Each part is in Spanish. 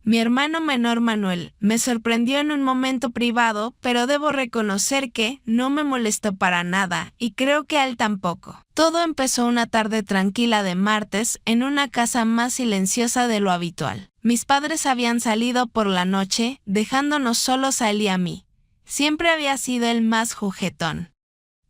Mi hermano menor Manuel me sorprendió en un momento privado, pero debo reconocer que no me molestó para nada, y creo que a él tampoco. Todo empezó una tarde tranquila de martes en una casa más silenciosa de lo habitual. Mis padres habían salido por la noche, dejándonos solos a él y a mí. Siempre había sido el más juguetón,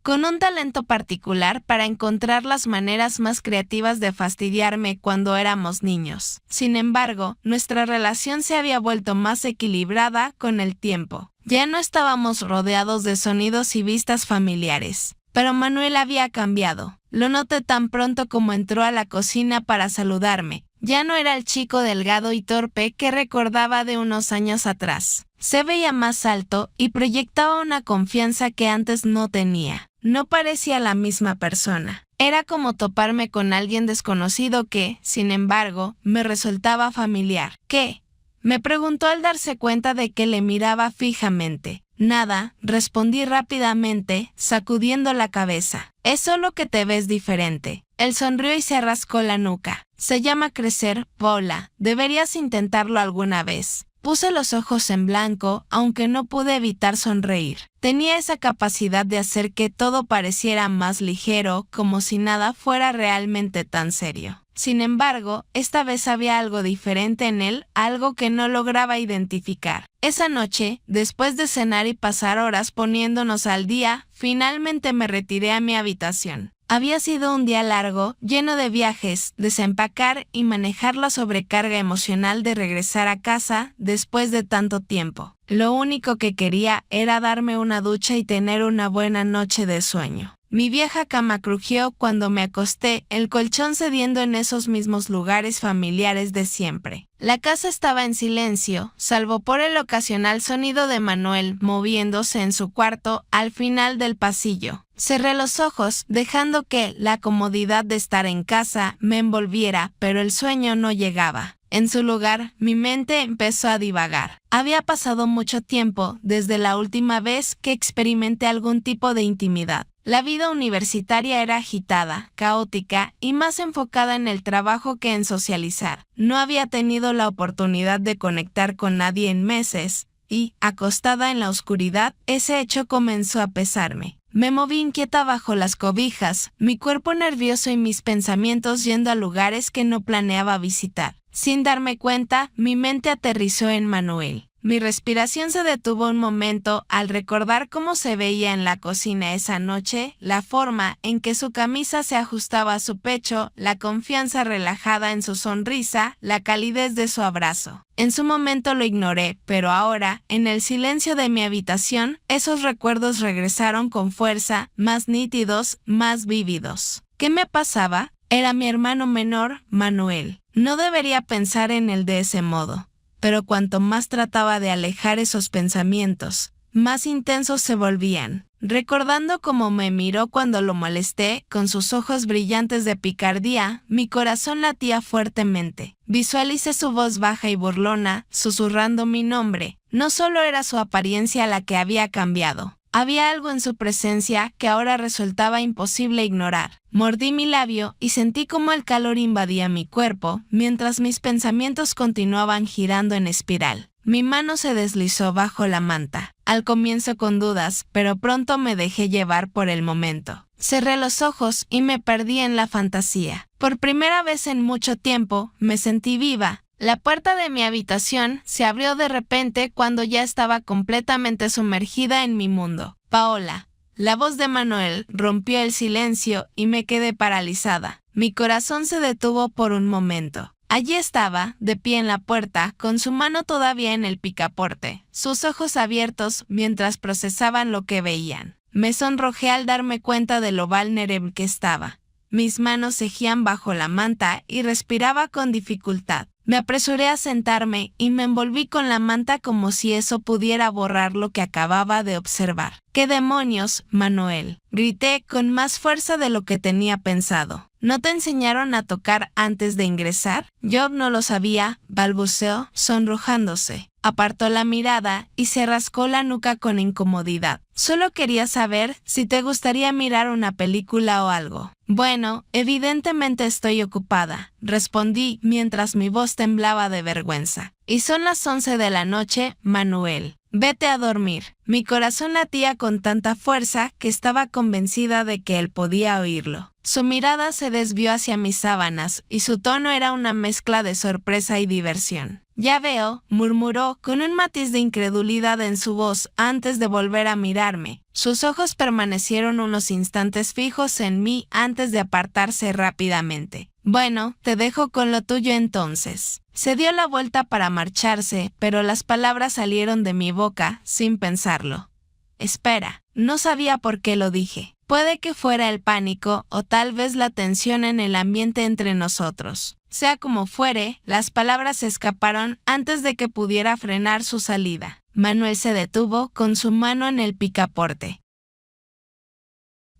con un talento particular para encontrar las maneras más creativas de fastidiarme cuando éramos niños. Sin embargo, nuestra relación se había vuelto más equilibrada con el tiempo. Ya no estábamos rodeados de sonidos y vistas familiares. Pero Manuel había cambiado. Lo noté tan pronto como entró a la cocina para saludarme. Ya no era el chico delgado y torpe que recordaba de unos años atrás. Se veía más alto y proyectaba una confianza que antes no tenía. No parecía la misma persona. Era como toparme con alguien desconocido que, sin embargo, me resultaba familiar. ¿Qué? Me preguntó al darse cuenta de que le miraba fijamente. Nada, respondí rápidamente, sacudiendo la cabeza. Es solo que te ves diferente. Él sonrió y se rascó la nuca. Se llama crecer, Paula. Deberías intentarlo alguna vez. Puse los ojos en blanco, aunque no pude evitar sonreír. Tenía esa capacidad de hacer que todo pareciera más ligero, como si nada fuera realmente tan serio. Sin embargo, esta vez había algo diferente en él, algo que no lograba identificar. Esa noche, después de cenar y pasar horas poniéndonos al día, finalmente me retiré a mi habitación. Había sido un día largo, lleno de viajes, desempacar y manejar la sobrecarga emocional de regresar a casa después de tanto tiempo. Lo único que quería era darme una ducha y tener una buena noche de sueño. Mi vieja cama crujió cuando me acosté, el colchón cediendo en esos mismos lugares familiares de siempre. La casa estaba en silencio, salvo por el ocasional sonido de Manuel moviéndose en su cuarto al final del pasillo. Cerré los ojos, dejando que la comodidad de estar en casa me envolviera, pero el sueño no llegaba. En su lugar, mi mente empezó a divagar. Había pasado mucho tiempo desde la última vez que experimenté algún tipo de intimidad. La vida universitaria era agitada, caótica y más enfocada en el trabajo que en socializar. No había tenido la oportunidad de conectar con nadie en meses y, acostada en la oscuridad, ese hecho comenzó a pesarme. Me moví inquieta bajo las cobijas, mi cuerpo nervioso y mis pensamientos yendo a lugares que no planeaba visitar. Sin darme cuenta, mi mente aterrizó en Manuel. Mi respiración se detuvo un momento al recordar cómo se veía en la cocina esa noche, la forma en que su camisa se ajustaba a su pecho, la confianza relajada en su sonrisa, la calidez de su abrazo. En su momento lo ignoré, pero ahora, en el silencio de mi habitación, esos recuerdos regresaron con fuerza, más nítidos, más vívidos. ¿Qué me pasaba? Era mi hermano menor, Manuel. No debería pensar en él de ese modo. Pero cuanto más trataba de alejar esos pensamientos, más intensos se volvían. Recordando cómo me miró cuando lo molesté, con sus ojos brillantes de picardía, mi corazón latía fuertemente. Visualicé su voz baja y burlona, susurrando mi nombre. No solo era su apariencia la que había cambiado. Había algo en su presencia que ahora resultaba imposible ignorar. Mordí mi labio y sentí cómo el calor invadía mi cuerpo, mientras mis pensamientos continuaban girando en espiral. Mi mano se deslizó bajo la manta, al comienzo con dudas, pero pronto me dejé llevar por el momento. Cerré los ojos y me perdí en la fantasía. Por primera vez en mucho tiempo, me sentí viva. La puerta de mi habitación se abrió de repente cuando ya estaba completamente sumergida en mi mundo. Paola. La voz de Manuel rompió el silencio y me quedé paralizada. Mi corazón se detuvo por un momento. Allí estaba, de pie en la puerta, con su mano todavía en el picaporte, sus ojos abiertos mientras procesaban lo que veían. Me sonrojé al darme cuenta de lo vulnerable que estaba. Mis manos cegían bajo la manta y respiraba con dificultad. Me apresuré a sentarme y me envolví con la manta como si eso pudiera borrar lo que acababa de observar. ¿Qué demonios, Manuel? Grité con más fuerza de lo que tenía pensado. ¿No te enseñaron a tocar antes de ingresar? Yo no lo sabía, balbuceó, sonrojándose. Apartó la mirada y se rascó la nuca con incomodidad. Solo quería saber si te gustaría mirar una película o algo. Bueno, evidentemente estoy ocupada, respondí mientras mi voz temblaba de vergüenza. Y son las 11 de la noche, Manuel. Vete a dormir. Mi corazón latía con tanta fuerza que estaba convencida de que él podía oírlo. Su mirada se desvió hacia mis sábanas y su tono era una mezcla de sorpresa y diversión. Ya veo, murmuró con un matiz de incredulidad en su voz antes de volver a mirarme. Sus ojos permanecieron unos instantes fijos en mí antes de apartarse rápidamente. Bueno, te dejo con lo tuyo entonces. Se dio la vuelta para marcharse, pero las palabras salieron de mi boca sin pensarlo. Espera, no sabía por qué lo dije. Puede que fuera el pánico o tal vez la tensión en el ambiente entre nosotros. Sea como fuere, las palabras se escaparon antes de que pudiera frenar su salida. Manuel se detuvo con su mano en el picaporte.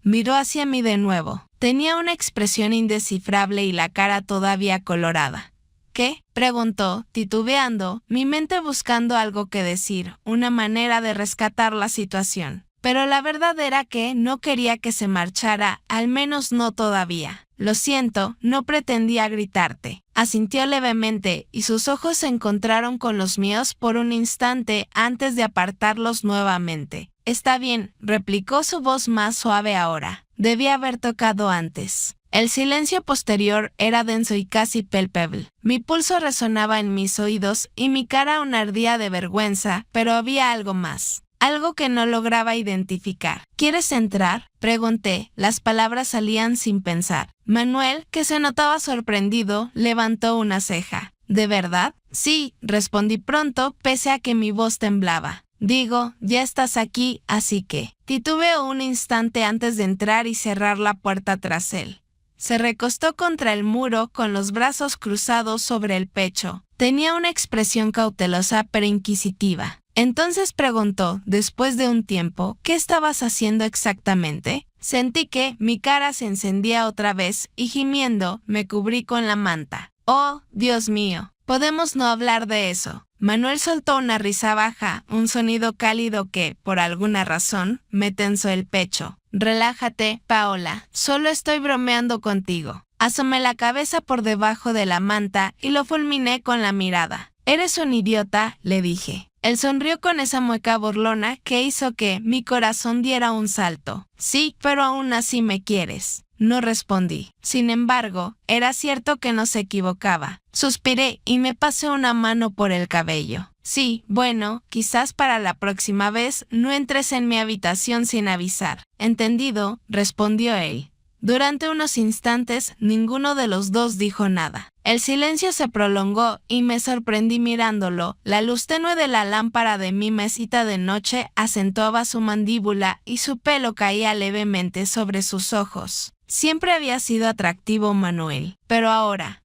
Miró hacia mí de nuevo. Tenía una expresión indescifrable y la cara todavía colorada. ¿Qué?, preguntó, titubeando, mi mente buscando algo que decir, una manera de rescatar la situación. Pero la verdad era que no quería que se marchara, al menos no todavía. Lo siento, no pretendía gritarte. Asintió levemente y sus ojos se encontraron con los míos por un instante antes de apartarlos nuevamente. Está bien, replicó su voz más suave ahora. Debía haber tocado antes. El silencio posterior era denso y casi palpable. Mi pulso resonaba en mis oídos y mi cara aún ardía de vergüenza, pero había algo más. Algo que no lograba identificar. ¿Quieres entrar?, pregunté. Las palabras salían sin pensar. Manuel, que se notaba sorprendido, levantó una ceja. ¿De verdad? Sí, respondí pronto, pese a que mi voz temblaba. Digo, ya estás aquí, así que... Titubeó un instante antes de entrar y cerrar la puerta tras él. Se recostó contra el muro con los brazos cruzados sobre el pecho. Tenía una expresión cautelosa pero inquisitiva. Entonces preguntó, después de un tiempo, ¿qué estabas haciendo exactamente? Sentí que mi cara se encendía otra vez y gimiendo, me cubrí con la manta. Oh, Dios mío, podemos no hablar de eso. Manuel soltó una risa baja, un sonido cálido que, por alguna razón, me tensó el pecho. Relájate, Paola, solo estoy bromeando contigo. Asomé la cabeza por debajo de la manta y lo fulminé con la mirada. Eres un idiota, le dije. Él sonrió con esa mueca burlona que hizo que mi corazón diera un salto. Sí, pero aún así me quieres. No respondí. Sin embargo, era cierto que no se equivocaba. Suspiré y me pasé una mano por el cabello. Sí, bueno, quizás para la próxima vez no entres en mi habitación sin avisar. Entendido, respondió él. Durante unos instantes, ninguno de los dos dijo nada. El silencio se prolongó y me sorprendí mirándolo. La luz tenue de la lámpara de mi mesita de noche acentuaba su mandíbula y su pelo caía levemente sobre sus ojos. Siempre había sido atractivo Manuel, pero ahora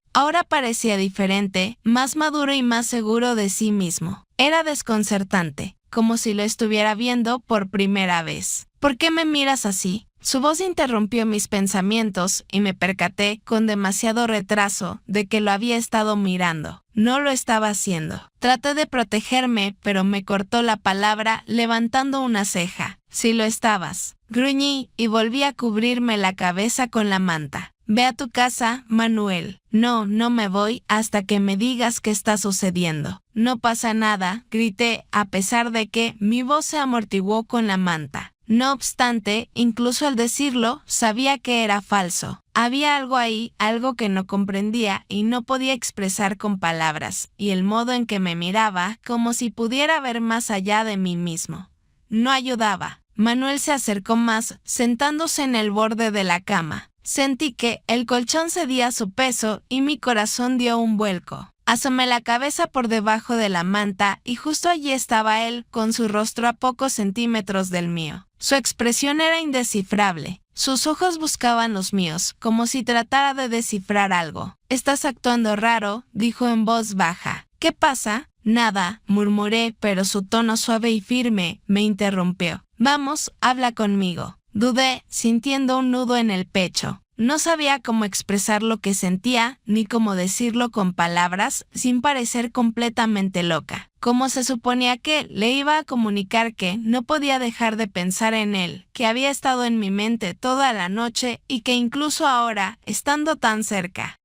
parecía diferente, más maduro y más seguro de sí mismo. Era desconcertante, como si lo estuviera viendo por primera vez. ¿Por qué me miras así? Su voz interrumpió mis pensamientos y me percaté con demasiado retraso de que lo había estado mirando. No lo estaba haciendo. Traté de protegerme, pero me cortó la palabra levantando una ceja. Sí lo estabas. Gruñí y volví a cubrirme la cabeza con la manta. Ve a tu casa, Manuel. No me voy hasta que me digas qué está sucediendo. No pasa nada, grité, a pesar de que mi voz se amortiguó con la manta. No obstante, incluso al decirlo, sabía que era falso. Había algo ahí, algo que no comprendía y no podía expresar con palabras, y el modo en que me miraba, como si pudiera ver más allá de mí mismo. No ayudaba. Manuel se acercó más, sentándose en el borde de la cama. Sentí que el colchón cedía a su peso y mi corazón dio un vuelco. Asomé la cabeza por debajo de la manta y justo allí estaba él, con su rostro a pocos centímetros del mío. Su expresión era indescifrable. Sus ojos buscaban los míos, como si tratara de descifrar algo. «Estás actuando raro», dijo en voz baja. «¿Qué pasa?» «Nada», murmuré, pero su tono suave y firme me interrumpió. «Vamos, habla conmigo». Dudé, sintiendo un nudo en el pecho. No sabía cómo expresar lo que sentía, ni cómo decirlo con palabras, sin parecer completamente loca. Como se suponía que le iba a comunicar que no podía dejar de pensar en él, que había estado en mi mente toda la noche y que incluso ahora, estando tan cerca,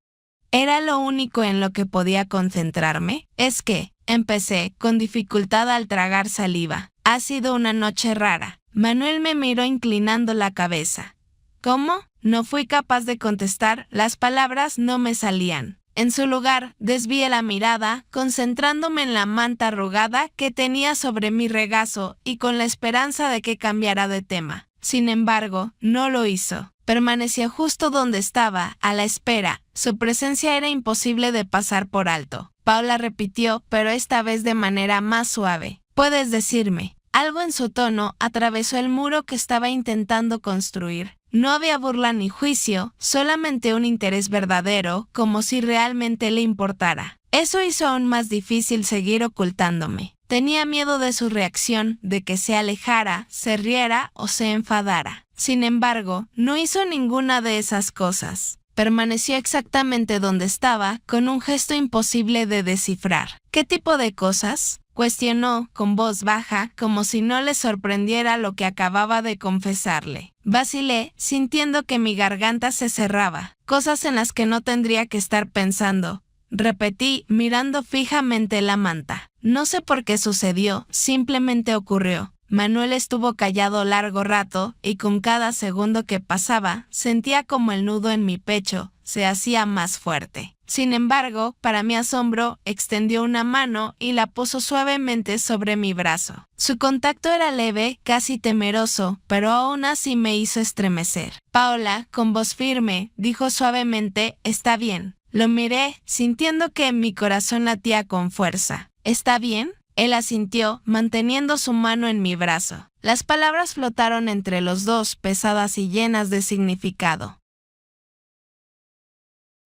¿Era lo único en lo que podía concentrarme? Es que, empecé, con dificultad al tragar saliva. Ha sido una noche rara. Manuel me miró inclinando la cabeza. ¿Cómo? No fui capaz de contestar, las palabras no me salían. En su lugar, desvié la mirada, concentrándome en la manta arrugada que tenía sobre mi regazo y con la esperanza de que cambiara de tema. Sin embargo, no lo hizo. Permaneció justo donde estaba, a la espera. Su presencia era imposible de pasar por alto. Paula repitió, pero esta vez de manera más suave. ¿Puedes decirme? Algo en su tono atravesó el muro que estaba intentando construir. No había burla ni juicio, solamente un interés verdadero, como si realmente le importara. Eso hizo aún más difícil seguir ocultándome. Tenía miedo de su reacción, de que se alejara, se riera o se enfadara. Sin embargo, no hizo ninguna de esas cosas. Permaneció exactamente donde estaba, con un gesto imposible de descifrar. ¿Qué tipo de cosas? Cuestionó con voz baja, como si no le sorprendiera lo que acababa de confesarle. Vacilé, sintiendo que mi garganta se cerraba. Cosas en las que no tendría que estar pensando. Repetí, mirando fijamente la manta. No sé por qué sucedió, simplemente ocurrió. Manuel estuvo callado largo rato, y con cada segundo que pasaba, sentía como el nudo en mi pecho se hacía más fuerte. Sin embargo, para mi asombro, extendió una mano y la puso suavemente sobre mi brazo. Su contacto era leve, casi temeroso, pero aún así me hizo estremecer. Paula, con voz firme, dijo suavemente, «Está bien». Lo miré, sintiendo que mi corazón latía con fuerza. «¿Está bien?». Él asintió, manteniendo su mano en mi brazo. Las palabras flotaron entre los dos, pesadas y llenas de significado.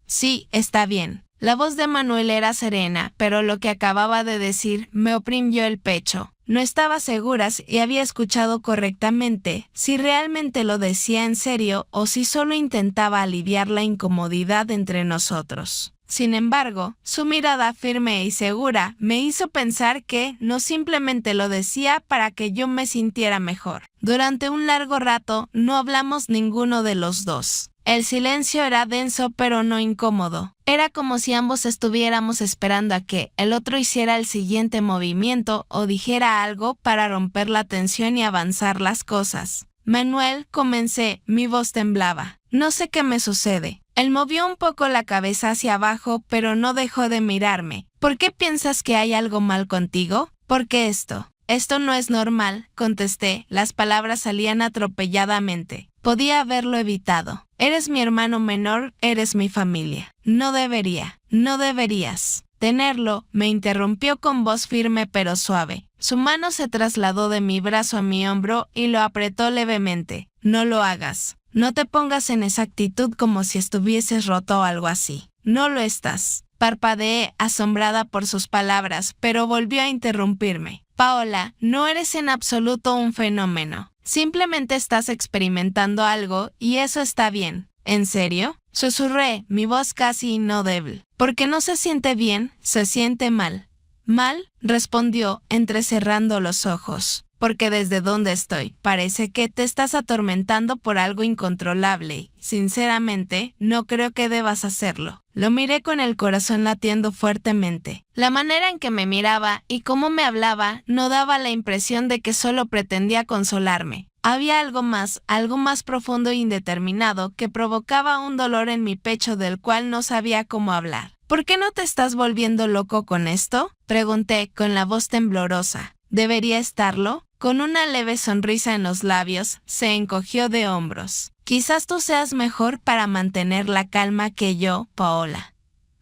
«Sí, está bien». La voz de Manuel era serena, pero lo que acababa de decir me oprimió el pecho. No estaba segura si había escuchado correctamente, si realmente lo decía en serio o si solo intentaba aliviar la incomodidad entre nosotros. Sin embargo, su mirada firme y segura me hizo pensar que no simplemente lo decía para que yo me sintiera mejor. Durante un largo rato no hablamos ninguno de los dos. El silencio era denso pero no incómodo. Era como si ambos estuviéramos esperando a que el otro hiciera el siguiente movimiento o dijera algo para romper la tensión y avanzar las cosas. «Manuel», comencé, mi voz temblaba. «No sé qué me sucede». Él movió un poco la cabeza hacia abajo, pero no dejó de mirarme. «¿Por qué piensas que hay algo mal contigo?» «¿Por qué esto?» «Esto no es normal», contesté. Las palabras salían atropelladamente. Podía haberlo evitado. «Eres mi hermano menor, eres mi familia». «No deberías». «Tenerlo», me interrumpió con voz firme pero suave. Su mano se trasladó de mi brazo a mi hombro y lo apretó levemente. «No lo hagas. No te pongas en esa actitud como si estuvieses roto o algo así. No lo estás». Parpadeé, asombrada por sus palabras, pero volvió a interrumpirme. «Paola, no eres en absoluto un fenómeno. Simplemente estás experimentando algo y eso está bien». «¿En serio?», susurré, mi voz casi inaudible. «Porque no se siente bien, se siente mal». «¿Mal?», respondió, entrecerrando los ojos. «Porque desde donde estoy, parece que te estás atormentando por algo incontrolable y, sinceramente, no creo que debas hacerlo». Lo miré con el corazón latiendo fuertemente. La manera en que me miraba y cómo me hablaba no daba la impresión de que solo pretendía consolarme. Había algo más profundo e indeterminado que provocaba un dolor en mi pecho del cual no sabía cómo hablar. «¿Por qué no te estás volviendo loco con esto?», pregunté con la voz temblorosa. «¿Debería estarlo?». Con una leve sonrisa en los labios, se encogió de hombros. «Quizás tú seas mejor para mantener la calma que yo, Paola».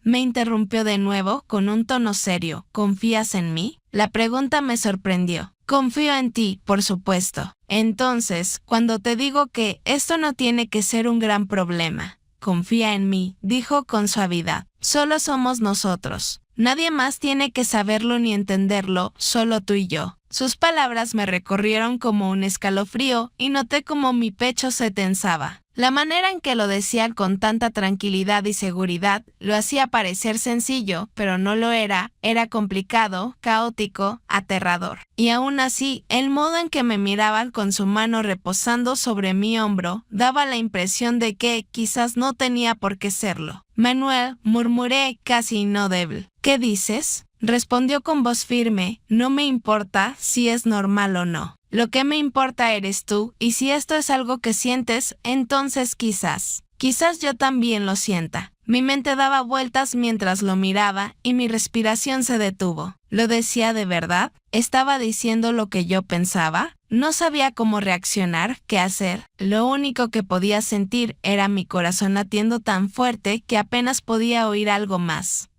Me interrumpió de nuevo con un tono serio. «¿Confías en mí?». La pregunta me sorprendió. «Confío en ti, por supuesto». «Entonces, cuando te digo que esto no tiene que ser un gran problema, confía en mí», dijo con suavidad. «Solo somos nosotros. Nadie más tiene que saberlo ni entenderlo, solo tú y yo». Sus palabras me recorrieron como un escalofrío y noté como mi pecho se tensaba. La manera en que lo decía con tanta tranquilidad y seguridad lo hacía parecer sencillo, pero no lo era. Era complicado, caótico, aterrador. Y aún así, el modo en que me miraba con su mano reposando sobre mi hombro daba la impresión de que quizás no tenía por qué serlo. Manuel, murmuré casi inaudible. ¿Qué dices? Respondió con voz firme. No me importa si es normal o no. Lo que me importa eres tú, y si esto es algo que sientes, entonces quizás yo también lo sienta. Mi mente daba vueltas mientras lo miraba y mi respiración se detuvo. ¿Lo decía de verdad? ¿Estaba diciendo lo que yo pensaba? No sabía cómo reaccionar, qué hacer. Lo único que podía sentir era mi corazón latiendo tan fuerte que apenas podía oír algo más.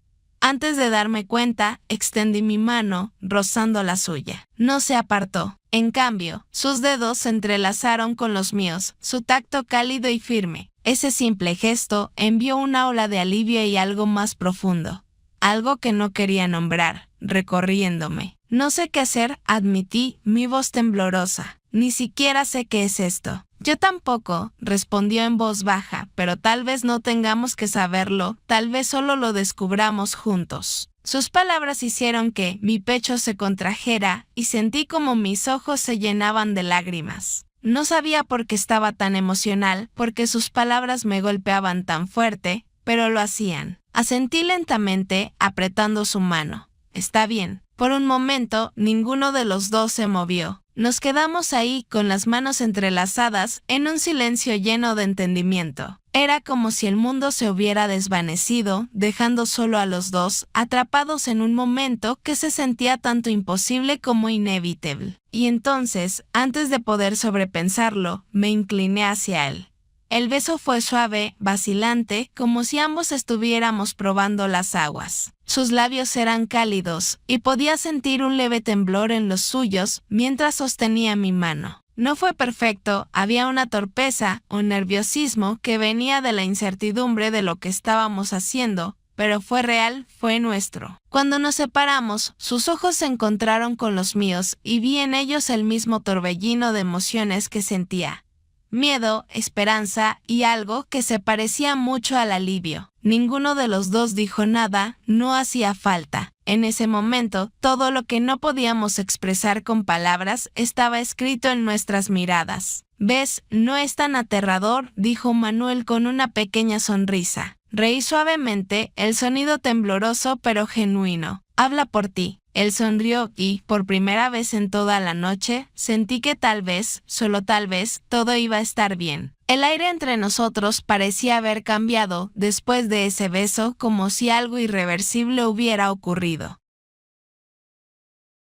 Antes de darme cuenta, extendí mi mano, rozando la suya. No se apartó. En cambio, sus dedos se entrelazaron con los míos, su tacto cálido y firme. Ese simple gesto envió una ola de alivio y algo más profundo. Algo que no quería nombrar, recorriéndome. No sé qué hacer, admití, mi voz temblorosa. Ni siquiera sé qué es esto. Yo tampoco, respondió en voz baja, pero tal vez no tengamos que saberlo, tal vez solo lo descubramos juntos. Sus palabras hicieron que mi pecho se contrajera y sentí como mis ojos se llenaban de lágrimas. No sabía por qué estaba tan emocional, porque sus palabras me golpeaban tan fuerte, pero lo hacían. Asentí lentamente, apretando su mano. Está bien. Por un momento, ninguno de los dos se movió. Nos quedamos ahí con las manos entrelazadas en un silencio lleno de entendimiento. Era como si el mundo se hubiera desvanecido, dejando solo a los dos, atrapados en un momento que se sentía tanto imposible como inevitable. Y entonces, antes de poder sobrepensarlo, me incliné hacia él. El beso fue suave, vacilante, como si ambos estuviéramos probando las aguas. Sus labios eran cálidos, y podía sentir un leve temblor en los suyos mientras sostenía mi mano. No fue perfecto, había una torpeza, un nerviosismo que venía de la incertidumbre de lo que estábamos haciendo, pero fue real, fue nuestro. Cuando nos separamos, sus ojos se encontraron con los míos y vi en ellos el mismo torbellino de emociones que sentía. Miedo, esperanza y algo que se parecía mucho al alivio. Ninguno de los dos dijo nada, no hacía falta. En ese momento, todo lo que no podíamos expresar con palabras estaba escrito en nuestras miradas. ¿Ves? No es tan aterrador, dijo Manuel con una pequeña sonrisa. Reí suavemente, el sonido tembloroso pero genuino. Habla por ti. Él sonrió y, por primera vez en toda la noche, sentí que tal vez, solo tal vez, todo iba a estar bien. El aire entre nosotros parecía haber cambiado después de ese beso, como si algo irreversible hubiera ocurrido.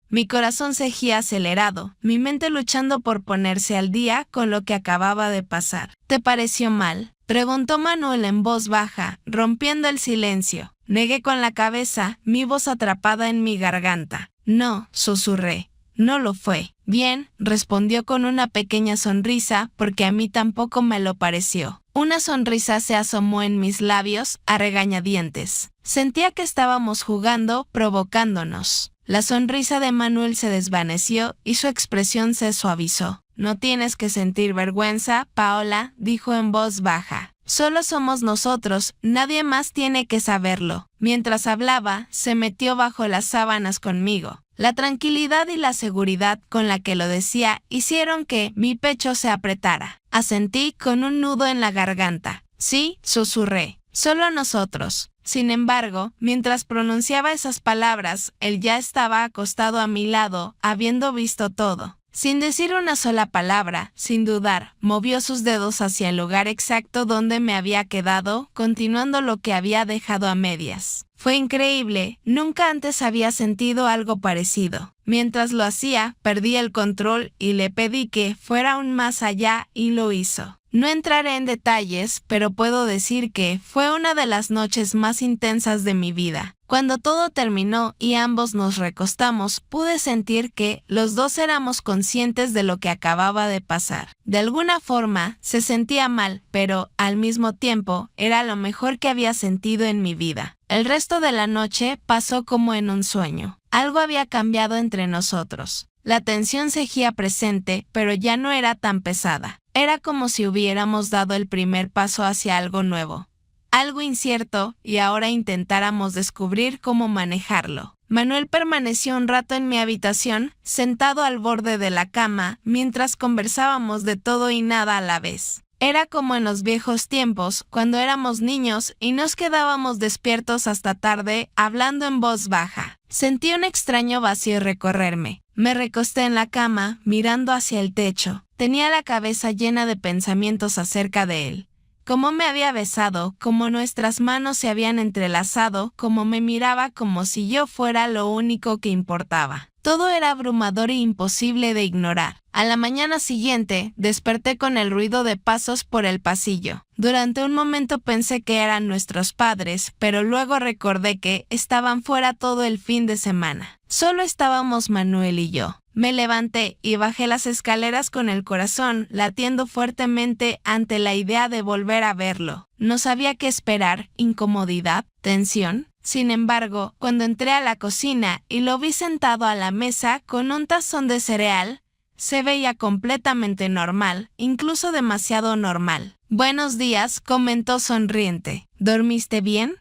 Mi corazón seguía acelerado, mi mente luchando por ponerse al día con lo que acababa de pasar. ¿Te pareció mal?, preguntó Manuel en voz baja, rompiendo el silencio. Negué con la cabeza, mi voz atrapada en mi garganta. No, susurré. No lo fue. Bien, respondió con una pequeña sonrisa, porque a mí tampoco me lo pareció. Una sonrisa se asomó en mis labios, a regañadientes. Sentía que estábamos jugando, provocándonos. La sonrisa de Manuel se desvaneció y su expresión se suavizó. No tienes que sentir vergüenza, Paola, dijo en voz baja. Solo somos nosotros, nadie más tiene que saberlo. Mientras hablaba, se metió bajo las sábanas conmigo. La tranquilidad y la seguridad con la que lo decía hicieron que mi pecho se apretara. Asentí con un nudo en la garganta. Sí, susurré. Solo nosotros. Sin embargo, mientras pronunciaba esas palabras, él ya estaba acostado a mi lado, habiendo visto todo. Sin decir una sola palabra, sin dudar, movió sus dedos hacia el lugar exacto donde me había quedado, continuando lo que había dejado a medias. Fue increíble, nunca antes había sentido algo parecido. Mientras lo hacía, perdí el control y le pedí que fuera aún más allá y lo hizo. No entraré en detalles, pero puedo decir que fue una de las noches más intensas de mi vida. Cuando todo terminó y ambos nos recostamos, pude sentir que los dos éramos conscientes de lo que acababa de pasar. De alguna forma, se sentía mal, pero, al mismo tiempo, era lo mejor que había sentido en mi vida. El resto de la noche pasó como en un sueño. Algo había cambiado entre nosotros. La tensión seguía presente, pero ya no era tan pesada. Era como si hubiéramos dado el primer paso hacia algo nuevo, algo incierto, y ahora intentáramos descubrir cómo manejarlo. Manuel permaneció un rato en mi habitación, sentado al borde de la cama, mientras conversábamos de todo y nada a la vez. Era como en los viejos tiempos, cuando éramos niños y nos quedábamos despiertos hasta tarde, hablando en voz baja. Sentí un extraño vacío recorrerme. Me recosté en la cama, mirando hacia el techo. Tenía la cabeza llena de pensamientos acerca de él. Cómo me había besado, cómo nuestras manos se habían entrelazado, cómo me miraba como si yo fuera lo único que importaba. Todo era abrumador e imposible de ignorar. A la mañana siguiente, desperté con el ruido de pasos por el pasillo. Durante un momento pensé que eran nuestros padres, pero luego recordé que estaban fuera todo el fin de semana. Solo estábamos Manuel y yo. Me levanté y bajé las escaleras con el corazón latiendo fuertemente ante la idea de volver a verlo. No sabía qué esperar, incomodidad, tensión. Sin embargo, cuando entré a la cocina y lo vi sentado a la mesa con un tazón de cereal, se veía completamente normal, incluso demasiado normal. «Buenos días», comentó sonriente. «¿Dormiste bien?»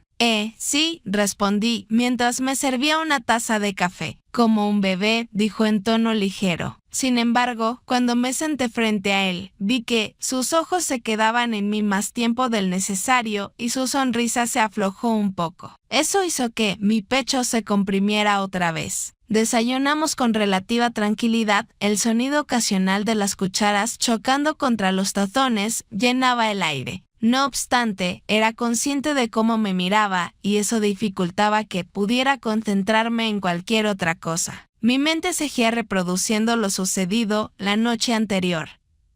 Sí», respondí, mientras me servía una taza de café. «Como un bebé», dijo en tono ligero. Sin embargo, cuando me senté frente a él, vi que sus ojos se quedaban en mí más tiempo del necesario y su sonrisa se aflojó un poco. Eso hizo que mi pecho se comprimiera otra vez. Desayunamos con relativa tranquilidad, el sonido ocasional de las cucharas chocando contra los tazones llenaba el aire. No obstante, era consciente de cómo me miraba y eso dificultaba que pudiera concentrarme en cualquier otra cosa. Mi mente seguía reproduciendo lo sucedido la noche anterior.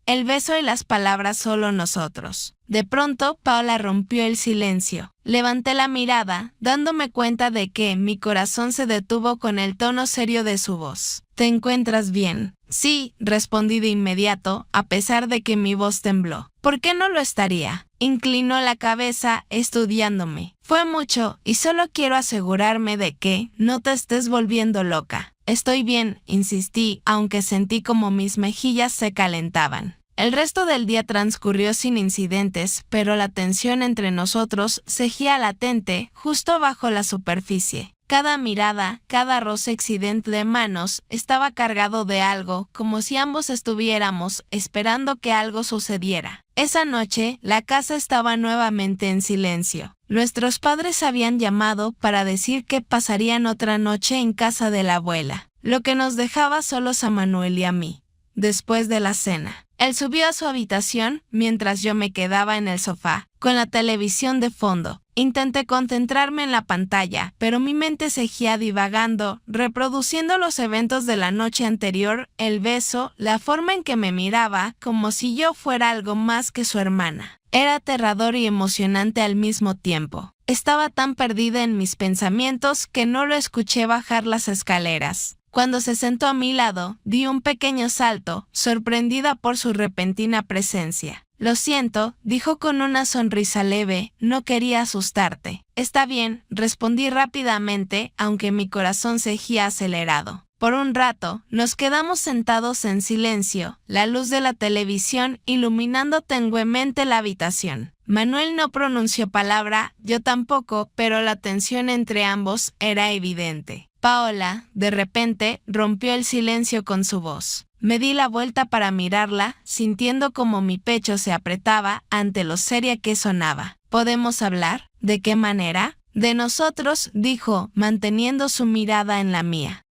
El beso y las palabras solo nosotros. De pronto, Paola rompió el silencio. Levanté la mirada, dándome cuenta de que mi corazón se detuvo con el tono serio de su voz. «¿Te encuentras bien?» «Sí», respondí de inmediato, a pesar de que mi voz tembló. «¿Por qué no lo estaría?» Inclinó la cabeza, estudiándome. «Fue mucho, y solo quiero asegurarme de que no te estés volviendo loca». «Estoy bien», insistí, aunque sentí como mis mejillas se calentaban. El resto del día transcurrió sin incidentes, pero la tensión entre nosotros seguía latente justo bajo la superficie. Cada mirada, cada roce accidente de manos estaba cargado de algo, como si ambos estuviéramos esperando que algo sucediera. Esa noche, la casa estaba nuevamente en silencio. Nuestros padres habían llamado para decir que pasarían otra noche en casa de la abuela, lo que nos dejaba solos a Manuel y a mí. Después de la cena, él subió a su habitación mientras yo me quedaba en el sofá, con la televisión de fondo. Intenté concentrarme en la pantalla, pero mi mente seguía divagando, reproduciendo los eventos de la noche anterior, el beso, la forma en que me miraba, como si yo fuera algo más que su hermana. Era aterrador y emocionante al mismo tiempo. Estaba tan perdida en mis pensamientos que no lo escuché bajar las escaleras. Cuando se sentó a mi lado, di un pequeño salto, sorprendida por su repentina presencia. «Lo siento», dijo con una sonrisa leve, «no quería asustarte». «Está bien», respondí rápidamente, aunque mi corazón seguía acelerado. Por un rato, nos quedamos sentados en silencio, la luz de la televisión iluminando tenuemente la habitación. Manuel no pronunció palabra, yo tampoco, pero la tensión entre ambos era evidente. Paola, de repente, rompió el silencio con su voz. Me di la vuelta para mirarla, sintiendo como mi pecho se apretaba ante lo seria que sonaba. «¿Podemos hablar? ¿De qué manera?» «De nosotros», dijo, manteniendo su mirada en la mía.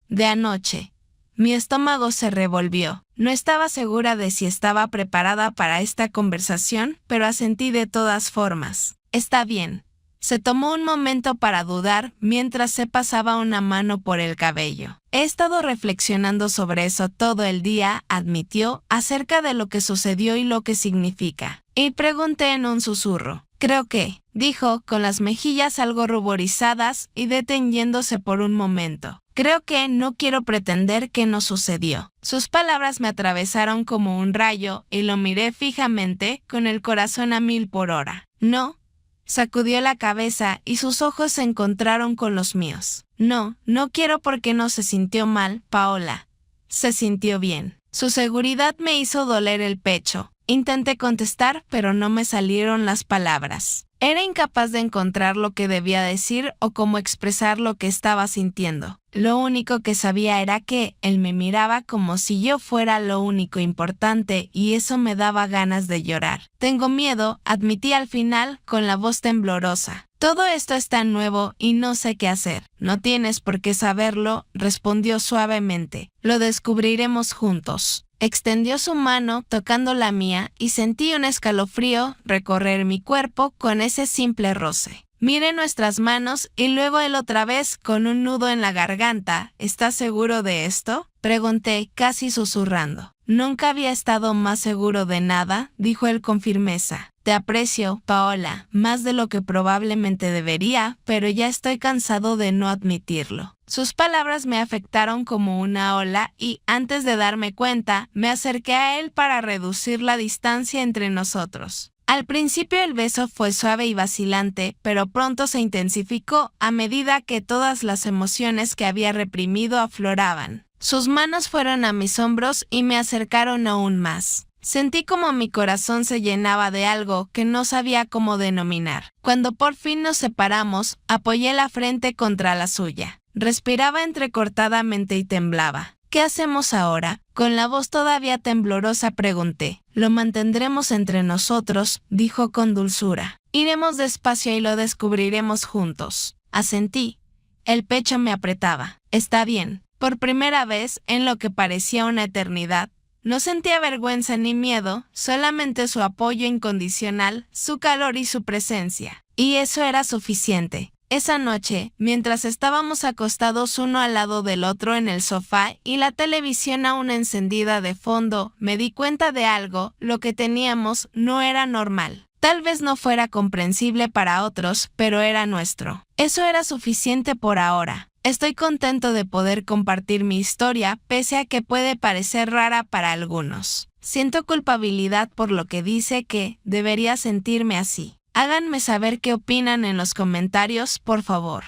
«De anoche». Mi estómago se revolvió. No estaba segura de si estaba preparada para esta conversación, pero asentí de todas formas. «Está bien». Se tomó un momento para dudar mientras se pasaba una mano por el cabello. «He estado reflexionando sobre eso todo el día», admitió, «acerca de lo que sucedió y lo que significa». Y pregunté en un susurro. «Creo que», dijo, con las mejillas algo ruborizadas y deteniéndose por un momento. «Creo que no quiero pretender que no sucedió». Sus palabras me atravesaron como un rayo y lo miré fijamente, con el corazón a 1000 por hora. «No». Sacudió la cabeza y sus ojos se encontraron con los míos. «No, no quiero porque no se sintió mal, Paola. Se sintió bien». Su seguridad me hizo doler el pecho. Intenté contestar, pero no me salieron las palabras. Era incapaz de encontrar lo que debía decir o cómo expresar lo que estaba sintiendo. Lo único que sabía era que él me miraba como si yo fuera lo único importante y eso me daba ganas de llorar. Tengo miedo, admití al final con la voz temblorosa. Todo esto es tan nuevo y no sé qué hacer. No tienes por qué saberlo, respondió suavemente. Lo descubriremos juntos. Extendió su mano tocando la mía y sentí un escalofrío recorrer mi cuerpo con ese simple roce. Miré nuestras manos y luego él otra vez con un nudo en la garganta. ¿Estás seguro de esto?, pregunté, casi susurrando. Nunca había estado más seguro de nada, dijo él con firmeza. Te aprecio, Paola, más de lo que probablemente debería, pero ya estoy cansado de no admitirlo. Sus palabras me afectaron como una ola y, antes de darme cuenta, me acerqué a él para reducir la distancia entre nosotros. Al principio el beso fue suave y vacilante, pero pronto se intensificó a medida que todas las emociones que había reprimido afloraban. Sus manos fueron a mis hombros y me acercaron aún más. Sentí como mi corazón se llenaba de algo que no sabía cómo denominar. Cuando por fin nos separamos, apoyé la frente contra la suya. Respiraba entrecortadamente y temblaba. ¿Qué hacemos ahora? Con la voz todavía temblorosa pregunté. Lo mantendremos entre nosotros, dijo con dulzura. Iremos despacio y lo descubriremos juntos. Asentí. El pecho me apretaba. Está bien. Por primera vez, en lo que parecía una eternidad, no sentía vergüenza ni miedo, solamente su apoyo incondicional, su calor y su presencia. Y eso era suficiente. Esa noche, mientras estábamos acostados uno al lado del otro en el sofá y la televisión aún encendida de fondo, me di cuenta de algo: lo que teníamos no era normal. Tal vez no fuera comprensible para otros, pero era nuestro. Eso era suficiente por ahora. Estoy contento de poder compartir mi historia, pese a que puede parecer rara para algunos. Siento culpabilidad por lo que dice que debería sentirme así. Háganme saber qué opinan en los comentarios, por favor.